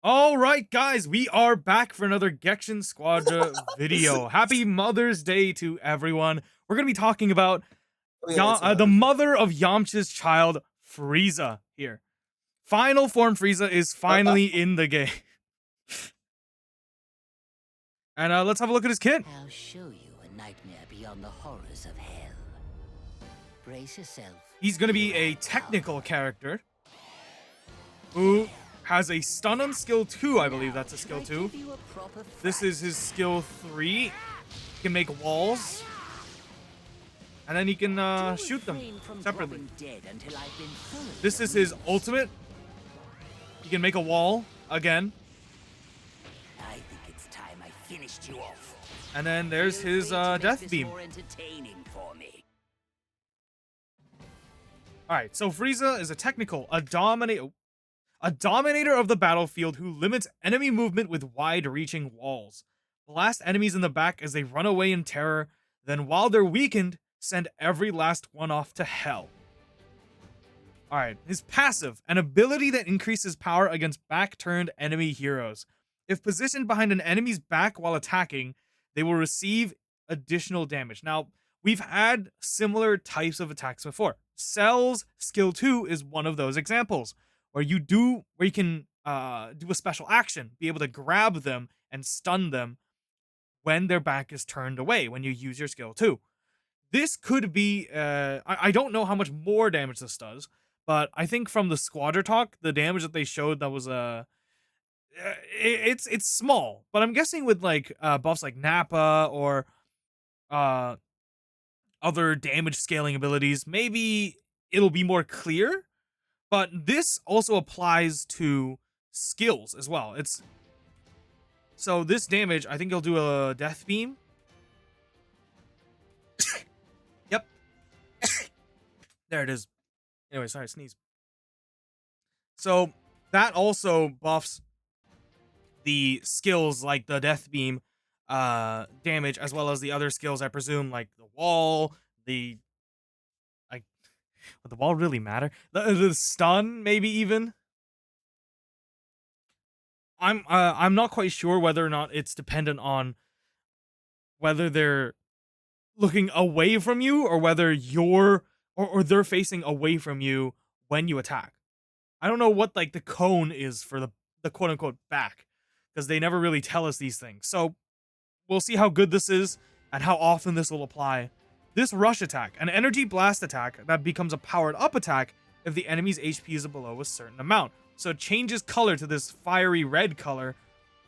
All right, guys, we are back for another Gekishin Squadra video. Happy Mother's Day to everyone. We're going to be talking about Oh yeah, it's The Mother's Day. mother of Yamcha's child, Frieza, here. Final form Frieza is finally in the game. And let's have a look at his kit. I'll show you a nightmare beyond the horrors of hell. Brace yourself. He's going to be a technical character who has a stun on skill 2, I believe that's a skill 2. This is his skill 3. He can make walls. And then he can shoot them separately. This is his ultimate. He can make a wall again. I think it's time I finished you off. And then there's his death beam. Alright, so Frieza is a technical, a dominator of the battlefield who limits enemy movement with wide-reaching walls. Blast enemies in the back as they run away in terror, then while they're weakened, send every last one off to hell. Alright, his passive, an ability that increases power against back-turned enemy heroes. If positioned behind an enemy's back while attacking, they will receive additional damage. Now, we've had similar types of attacks before. Cell's skill 2 is one of those examples, where you can do a special action, be able to grab them and stun them when their back is turned away when you use your skill 2. This could be, I don't know how much more damage this does, but I think from the Squadra talk, the damage that they showed that was it's small. But I'm guessing with like buffs like Nappa or uh other damage scaling abilities, maybe it'll be more clear. But this also applies to skills as well. So this damage, I think he'll do a death beam. Yep. There it is. Anyway, sorry, sneeze. So that also buffs the skills like the death beam damage, as well as the other skills, I presume, like the wall, the like would the wall really matter? The stun, maybe even. I'm not quite sure whether or not it's dependent on whether they're looking away from you or whether or they're facing away from you when you attack. I don't know what like the cone is for the quote unquote back, because they never really tell us these things. So we'll see how good this is and how often this will apply. This rush attack, an energy blast attack that becomes a powered up attack if the enemy's HP is below a certain amount. So it changes color to this fiery red color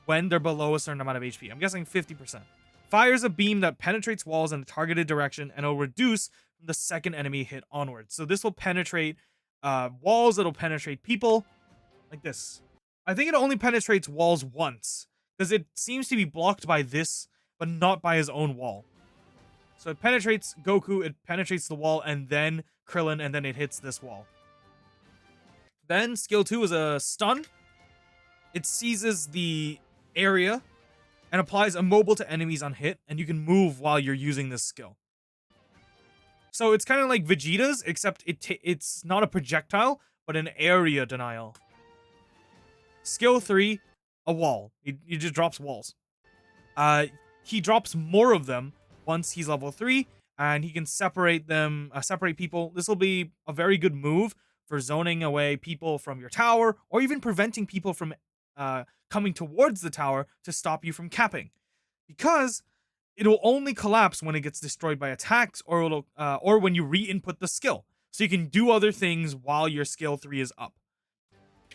when they're below a certain amount of HP. I'm guessing 50%. Fires a beam that penetrates walls in a targeted direction and will reduce from the second enemy hit onwards. So this will penetrate walls, it'll penetrate people, like this. I think it only penetrates walls once, because it seems to be blocked by this, but not by his own wall. So it penetrates Goku, it penetrates the wall, and then Krillin, and then it hits this wall. Then skill 2 is a stun. It seizes the area and applies immobile to enemies on hit, and you can move while you're using this skill. So it's kind of like Vegeta's, except it's not a projectile, but an area denial. Skill 3, a wall. He just drops walls. He drops more of them once he's level 3, and he can separate them, separate people. This will be a very good move for zoning away people from your tower, or even preventing people from coming towards the tower to stop you from capping, because it'll only collapse when it gets destroyed by attacks, or when you re-input the skill. So you can do other things while your skill 3 is up.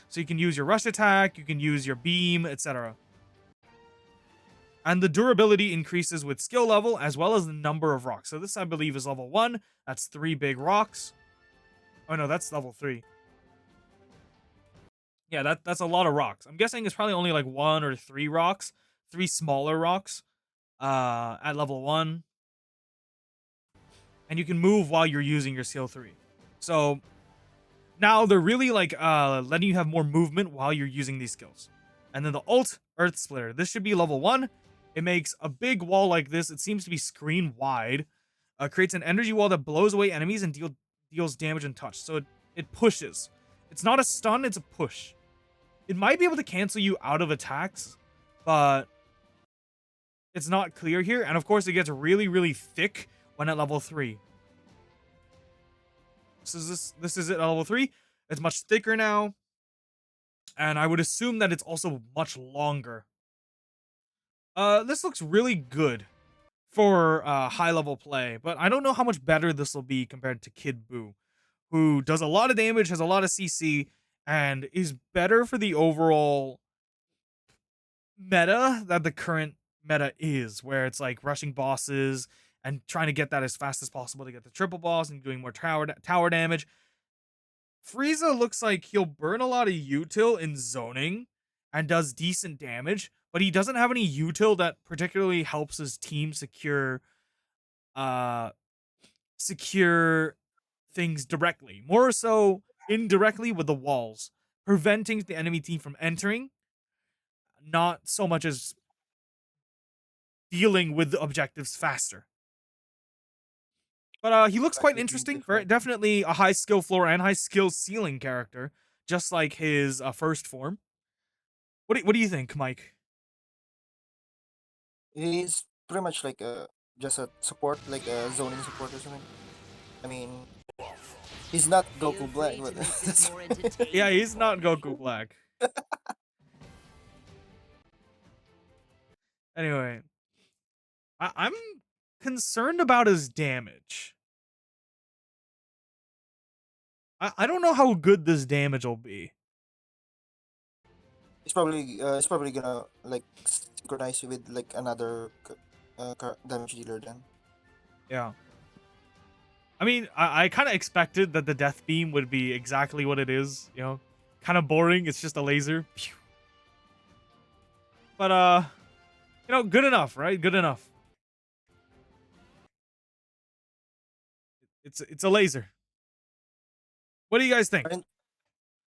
So you can use your rush attack, you can use your beam, etc. And the durability increases with skill level as well as the number of rocks. So this, I believe, is level 1. That's 3 big rocks. Oh no, that's level 3. Yeah, that's a lot of rocks. I'm guessing it's probably only like 1 or 3 rocks. 3 smaller rocks at level 1. And you can move while you're using your skill 3. So now they're really like letting you have more movement while you're using these skills. And then the ult, Earth Splitter. This should be level 1. It makes a big wall like this. It seems to be screen wide. Creates an energy wall that blows away enemies and deals damage and touch. So it pushes. It's not a stun, it's a push. It might be able to cancel you out of attacks, but it's not clear here. And of course, it gets really, really thick when at level 3. This is it at level 3. It's much thicker now, and I would assume that it's also much longer. This looks really good for high level play, but I don't know how much better this will be compared to Kid Buu, who does a lot of damage, has a lot of CC, and is better for the overall meta that the current meta is, where it's like rushing bosses and trying to get that as fast as possible to get the triple boss and doing more tower damage. Frieza looks like he'll burn a lot of util in zoning and does decent damage, but he doesn't have any util that particularly helps his team uh secure things directly. More so indirectly with the walls, preventing the enemy team from entering, not so much as dealing with the objectives faster. But he looks quite Likely be interesting. Very different. definitely a high skill floor and high skill ceiling character, just like his first form. What do you think, Mike? He's pretty much like a just a support, like a zoning support or something. I mean, he's not Feel Goku Black, free but to make this that's more entertaining. Yeah, he's for not me. Goku Black. Anyway, I'm concerned about his damage. I don't know how good this damage will be. he's probably gonna like synchronize with like another damage dealer then. Yeah. I mean, I kind of expected that the death beam would be exactly what it is, you know, kind of boring. It's just a laser. Pew. But good enough, right? Good enough. It's a laser. What do you guys think? Aren't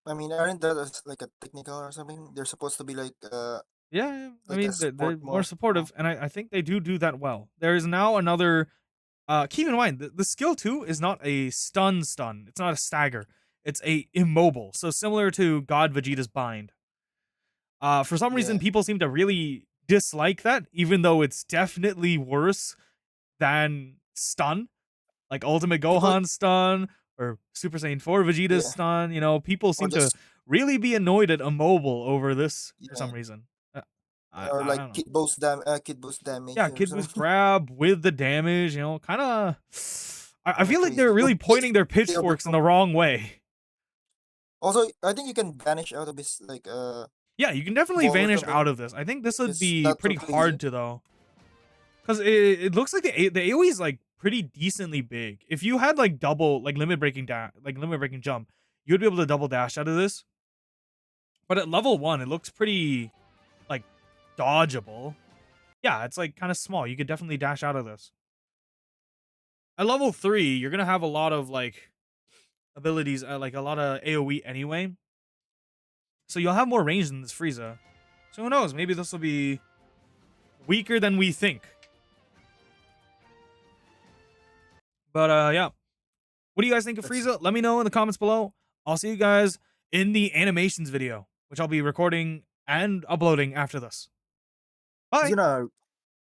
I mean aren't that like a technical or something? They're supposed to be Yeah, I like a mean they're support more more. Oh, supportive, and I think they do that well. There is now another. Keep in mind the skill 2 is not a stun. It's not a stagger. It's a immobile. So similar to God Vegeta's bind. For some reason, yeah. people seem to really dislike that, even though it's definitely worse than stun, like Ultimate People Gohan stun or Super Saiyan 4 Vegeta's yeah. stun. You know, people Or seem to just really be annoyed at immobile over this for yeah. some reason. Or I like don't know. kid boost damage Yeah, or Kid Boost something. grab with the damage, kind of. I Kinda feel like they're crazy. really pointing their They pitchforks in the overpower. wrong way. Also, I think you can vanish out of his Yeah, you can definitely ball or vanish out something. of this. I think this would It's be not pretty totally easy. hard to though, because it looks like the AOE is like pretty decently big. If you had like double like limit breaking jump, you'd be able to double dash out of this. But at level 1, it looks pretty like dodgeable. Yeah, it's like kind of small. You could definitely dash out of this. At level 3, you're gonna have a lot of like abilities, like a lot of AOE anyway. So you'll have more range than this Frieza. So who knows? Maybe this will be weaker than we think. But yeah. What do you guys think of That's Frieza? Let me know in the comments below. I'll see you guys in the animations video, which I'll be recording and uploading after this. he's Bye. gonna